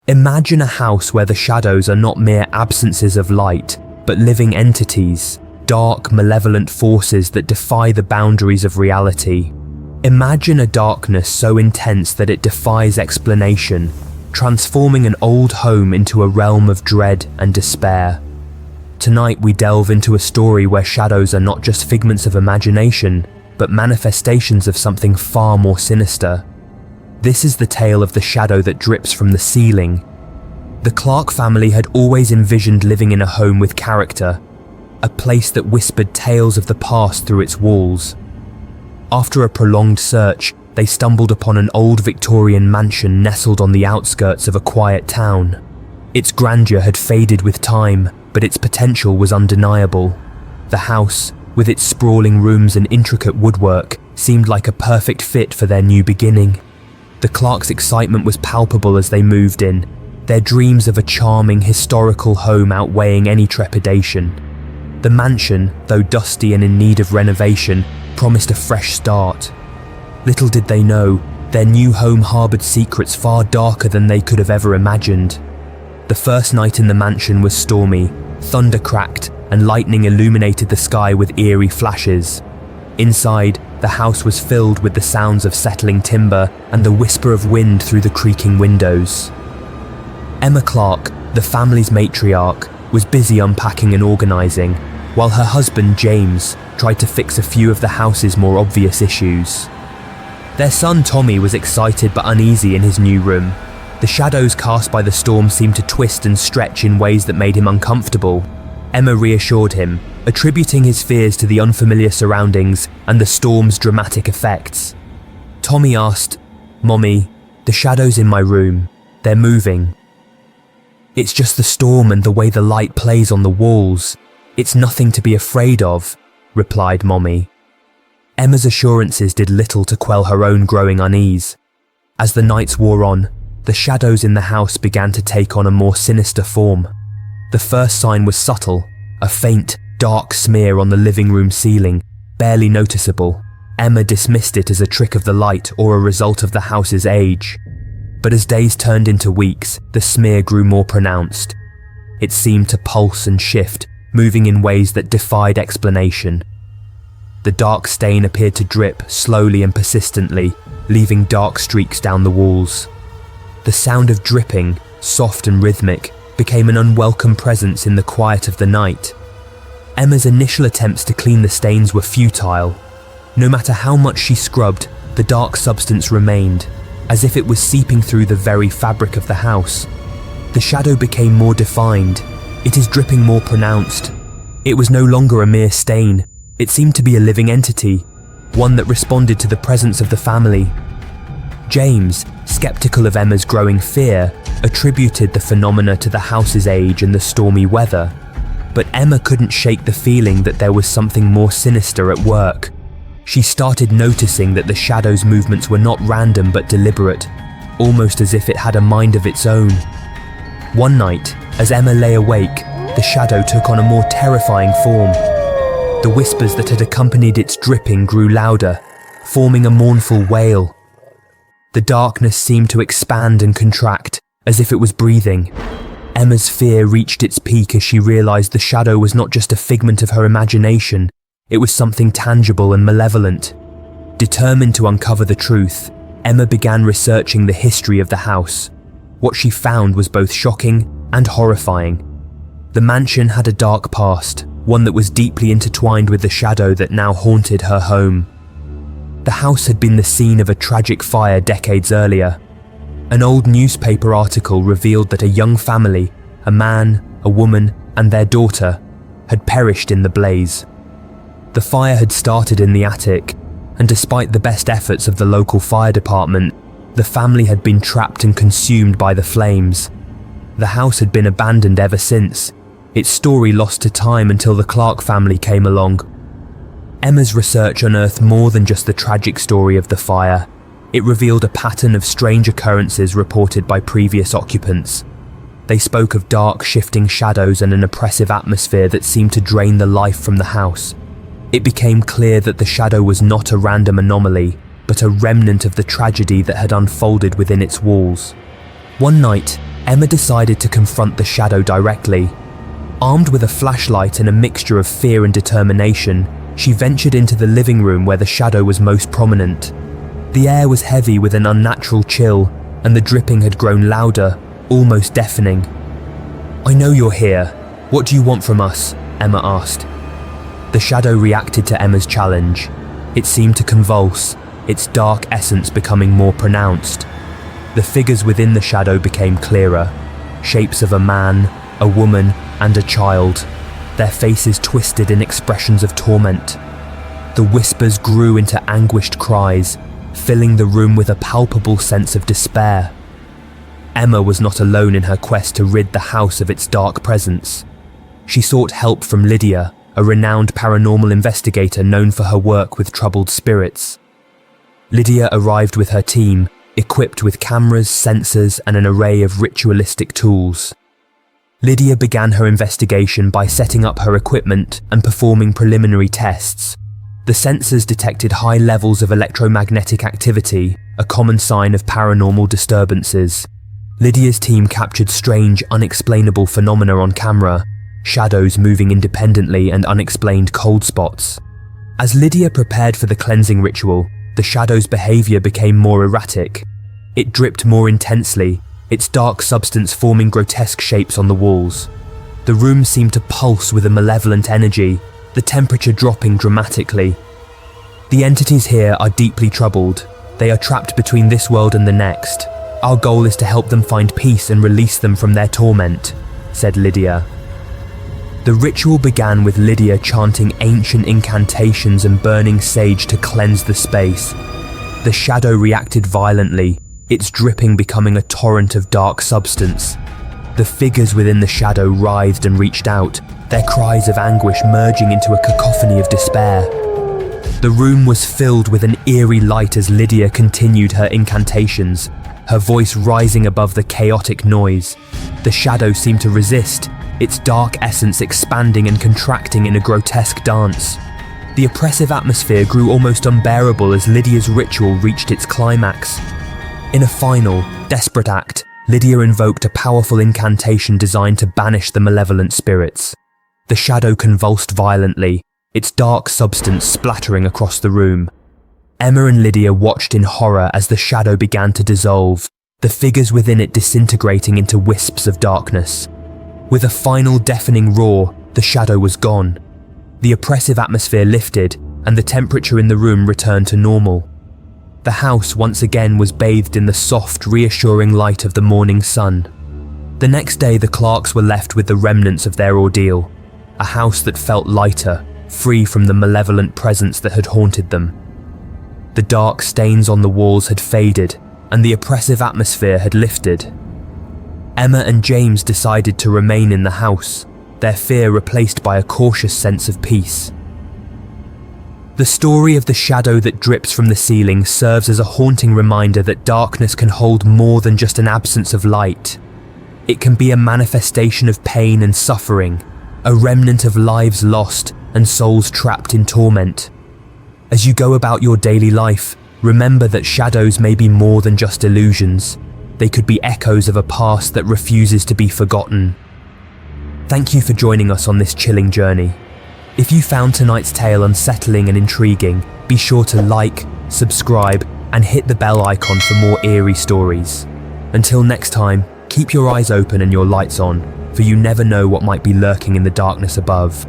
Imagine a house where the shadows are not mere absences of light, but living entities, dark, malevolent forces that defy the boundaries of reality. Imagine a darkness so intense that it defies explanation, transforming an old home into a realm of dread and despair. Tonight we delve into a story where shadows are not just figments of imagination, but manifestations of something far more sinister. This is the tale of the shadow that drips from the ceiling. The Clark family had always envisioned living in a home with character, a place that whispered tales of the past through its walls. After a prolonged search, they stumbled upon an old Victorian mansion nestled on the outskirts of a quiet town. Its grandeur had faded with time, but its potential was undeniable. The house, with its sprawling rooms and intricate woodwork, seemed like a perfect fit for their new beginning. The Clarks' excitement was palpable as they moved in, their dreams of a charming, historical home outweighing any trepidation. The mansion, though dusty and in need of renovation, promised a fresh start. Little did they know, their new home harboured secrets far darker than they could have ever imagined. The first night in the mansion was stormy, thunder cracked, and lightning illuminated the sky with eerie flashes. Inside, the house was filled with the sounds of settling timber and the whisper of wind through the creaking windows. Emma Clark, the family's matriarch, was busy unpacking and organising, while her husband James tried to fix a few of the house's more obvious issues. Their son Tommy was excited but uneasy in his new room. The shadows cast by the storm seemed to twist and stretch in ways that made him uncomfortable. Emma reassured him, attributing his fears to the unfamiliar surroundings and the storm's dramatic effects. Tommy asked, "Mommy, the shadows in my room, they're moving." "It's just the storm and the way the light plays on the walls. It's nothing to be afraid of," replied Mommy. Emma's assurances did little to quell her own growing unease. As the nights wore on, the shadows in the house began to take on a more sinister form. The first sign was subtle, a faint, dark smear on the living room ceiling, barely noticeable. Emma dismissed it as a trick of the light or a result of the house's age. But as days turned into weeks, the smear grew more pronounced. It seemed to pulse and shift, moving in ways that defied explanation. The dark stain appeared to drip slowly and persistently, leaving dark streaks down the walls. The sound of dripping, soft and rhythmic, became an unwelcome presence in the quiet of the night. Emma's initial attempts to clean the stains were futile. No matter how much she scrubbed, the dark substance remained, as if it was seeping through the very fabric of the house. The shadow became more defined, its dripping more pronounced. It was no longer a mere stain, it seemed to be a living entity, one that responded to the presence of the family. James, skeptical of Emma's growing fear, attributed the phenomena to the house's age and the stormy weather. But Emma couldn't shake the feeling that there was something more sinister at work. She started noticing that the shadow's movements were not random but deliberate, almost as if it had a mind of its own. One night, as Emma lay awake, the shadow took on a more terrifying form. The whispers that had accompanied its dripping grew louder, forming a mournful wail. The darkness seemed to expand and contract, as if it was breathing. Emma's fear reached its peak as she realised the shadow was not just a figment of her imagination, it was something tangible and malevolent. Determined to uncover the truth, Emma began researching the history of the house. What she found was both shocking and horrifying. The mansion had a dark past, one that was deeply intertwined with the shadow that now haunted her home. The house had been the scene of a tragic fire decades earlier. An old newspaper article revealed that a young family, a man, a woman, and their daughter, had perished in the blaze. The fire had started in the attic, and despite the best efforts of the local fire department, the family had been trapped and consumed by the flames. The house had been abandoned ever since, its story lost to time until the Clark family came along. Emma's research unearthed more than just the tragic story of the fire. It revealed a pattern of strange occurrences reported by previous occupants. They spoke of dark, shifting shadows and an oppressive atmosphere that seemed to drain the life from the house. It became clear that the shadow was not a random anomaly, but a remnant of the tragedy that had unfolded within its walls. One night, Emma decided to confront the shadow directly. Armed with a flashlight and a mixture of fear and determination, she ventured into the living room where the shadow was most prominent. The air was heavy with an unnatural chill, and the dripping had grown louder, almost deafening. "I know you're here. What do you want from us?" Emma asked. The shadow reacted to Emma's challenge. It seemed to convulse, its dark essence becoming more pronounced. The figures within the shadow became clearer, shapes of a man, a woman, and a child, their faces twisted in expressions of torment. The whispers grew into anguished cries, filling the room with a palpable sense of despair. Emma was not alone in her quest to rid the house of its dark presence. She sought help from Lydia, a renowned paranormal investigator known for her work with troubled spirits. Lydia arrived with her team, equipped with cameras, sensors, and an array of ritualistic tools. Lydia began her investigation by setting up her equipment and performing preliminary tests. The sensors detected high levels of electromagnetic activity, a common sign of paranormal disturbances. Lydia's team captured strange, unexplainable phenomena on camera, shadows moving independently and unexplained cold spots. As Lydia prepared for the cleansing ritual, the shadow's behavior became more erratic. It dripped more intensely, its dark substance forming grotesque shapes on the walls. The room seemed to pulse with a malevolent energy, the temperature dropping dramatically. "The entities here are deeply troubled. They are trapped between this world and the next. Our goal is to help them find peace and release them from their torment," said Lydia. The ritual began with Lydia chanting ancient incantations and burning sage to cleanse the space. The shadow reacted violently, its dripping becoming a torrent of dark substance. The figures within the shadow writhed and reached out, their cries of anguish merging into a cacophony of despair. The room was filled with an eerie light as Lydia continued her incantations, her voice rising above the chaotic noise. The shadow seemed to resist, its dark essence expanding and contracting in a grotesque dance. The oppressive atmosphere grew almost unbearable as Lydia's ritual reached its climax. In a final, desperate act, Lydia invoked a powerful incantation designed to banish the malevolent spirits. The shadow convulsed violently, its dark substance splattering across the room. Emma and Lydia watched in horror as the shadow began to dissolve, the figures within it disintegrating into wisps of darkness. With a final deafening roar, the shadow was gone. The oppressive atmosphere lifted, and the temperature in the room returned to normal. The house once again was bathed in the soft, reassuring light of the morning sun. The next day, the Clarks were left with the remnants of their ordeal, a house that felt lighter, free from the malevolent presence that had haunted them. The dark stains on the walls had faded, and the oppressive atmosphere had lifted. Emma and James decided to remain in the house, their fear replaced by a cautious sense of peace. The story of the shadow that drips from the ceiling serves as a haunting reminder that darkness can hold more than just an absence of light. It can be a manifestation of pain and suffering, a remnant of lives lost and souls trapped in torment. As you go about your daily life, remember that shadows may be more than just illusions. They could be echoes of a past that refuses to be forgotten. Thank you for joining us on this chilling journey. If you found tonight's tale unsettling and intriguing, be sure to like, subscribe, and hit the bell icon for more eerie stories. Until next time, keep your eyes open and your lights on, for you never know what might be lurking in the darkness above.